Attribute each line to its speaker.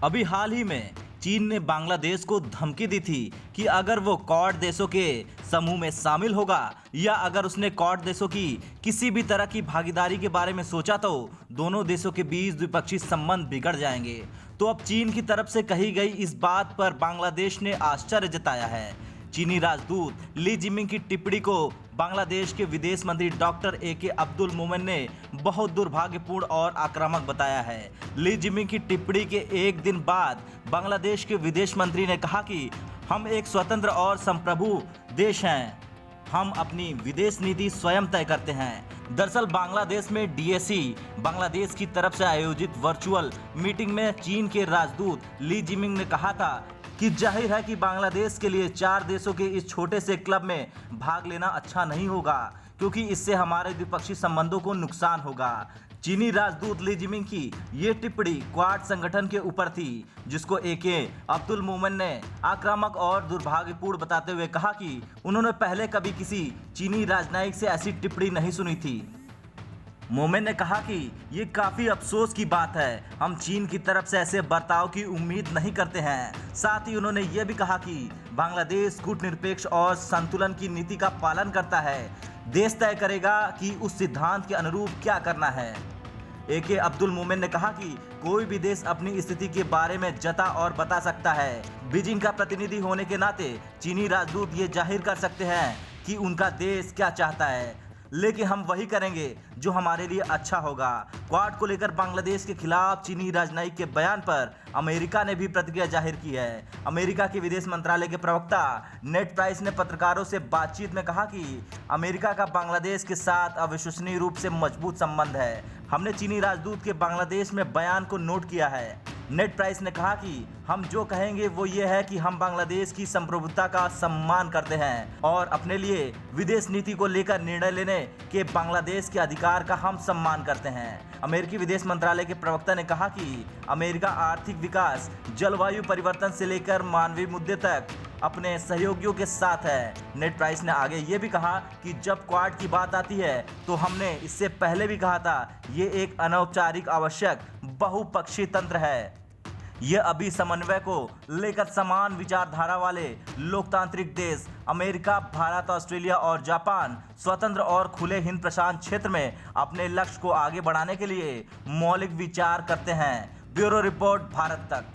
Speaker 1: अभी हाल ही में चीन ने बांग्लादेश को धमकी दी थी कि अगर वो क्वाड देशों के समूह में शामिल होगा या अगर उसने क्वाड देशों की किसी भी तरह की भागीदारी के बारे में सोचा तो दोनों देशों के बीच द्विपक्षीय संबंध बिगड़ जाएंगे। तो अब चीन की तरफ से कही गई इस बात पर बांग्लादेश ने आश्चर्य जताया है। चीनी राजदूत ली जिमिंग की टिप्पणी को बांग्लादेश के विदेश मंत्री डॉक्टर ए.के. अब्दुल मोमेन ने बहुत दुर्भाग्यपूर्ण और आक्रामक बताया है। ली जिमिंग की टिप्पणी के एक दिन बाद बांग्लादेश के विदेश मंत्री ने कहा कि हम एक स्वतंत्र और संप्रभु देश हैं, हम अपनी विदेश नीति स्वयं तय करते हैं। दरअसल बांग्लादेश में डीएसी बांग्लादेश की तरफ से आयोजित वर्चुअल मीटिंग में चीन के राजदूत ली जिमिंग ने कहा था कि जाहिर है कि बांग्लादेश के लिए 4 देशों के इस छोटे से क्लब में भाग लेना अच्छा नहीं होगा, क्योंकि इससे हमारे द्विपक्षीय संबंधों को नुकसान होगा। चीनी राजदूत ली जिमिंग की ये टिप्पणी क्वाड संगठन के ऊपर थी, जिसको ए.के. अब्दुल मोमेन ने आक्रामक और दुर्भाग्यपूर्ण बताते हुए कहा कि उन्होंने पहले कभी किसी चीनी राजनयिक से ऐसी टिप्पणी नहीं सुनी थी। मोमेन ने कहा कि ये काफ़ी अफसोस की बात है, हम चीन की तरफ से ऐसे बर्ताव की उम्मीद नहीं करते हैं। साथ ही उन्होंने ये भी कहा कि बांग्लादेश कूटनिरपेक्ष और संतुलन की नीति का पालन करता है, देश तय करेगा कि उस सिद्धांत के अनुरूप क्या करना है। ए.के. अब्दुल मोमेन ने कहा कि कोई भी देश अपनी स्थिति के बारे में जता और बता सकता है। बीजिंग का प्रतिनिधि होने के नाते चीनी राजदूत ये जाहिर कर सकते हैं कि उनका देश क्या चाहता है, लेकिन हम वही करेंगे जो हमारे लिए अच्छा होगा। क्वाड को लेकर बांग्लादेश के खिलाफ चीनी राजनयिक के बयान पर अमेरिका ने भी प्रतिक्रिया जाहिर की है। अमेरिका के विदेश मंत्रालय के प्रवक्ता नेड प्राइस ने पत्रकारों से बातचीत में कहा कि अमेरिका का बांग्लादेश के साथ अविश्वसनीय रूप से मजबूत संबंध है। हमने चीनी राजदूत के बांग्लादेश में बयान को नोट किया है। नेड प्राइस ने कहा कि हम जो कहेंगे वो ये है कि हम बांग्लादेश की संप्रभुता का सम्मान करते हैं और अपने लिए विदेश नीति को लेकर निर्णय लेने के बांग्लादेश के अधिकार का हम सम्मान करते हैं। अमेरिकी विदेश मंत्रालय के प्रवक्ता ने कहा कि अमेरिका आर्थिक विकास, जलवायु परिवर्तन से लेकर मानवीय मुद्दे तक अपने सहयोगियों के साथ है। नेड प्राइस ने आगे ये भी कहा कि जब क्वाड की बात आती है तो हमने इससे पहले भी कहा था, ये एक अनौपचारिक आवश्यक बहुपक्षीय तंत्र है। यह अभी समन्वय को लेकर समान विचारधारा वाले लोकतांत्रिक देश अमेरिका, भारत, ऑस्ट्रेलिया और जापान स्वतंत्र और खुले हिंद प्रशांत क्षेत्र में अपने लक्ष्य को आगे बढ़ाने के लिए मौलिक विचार करते हैं। ब्यूरो रिपोर्ट, भारत तक।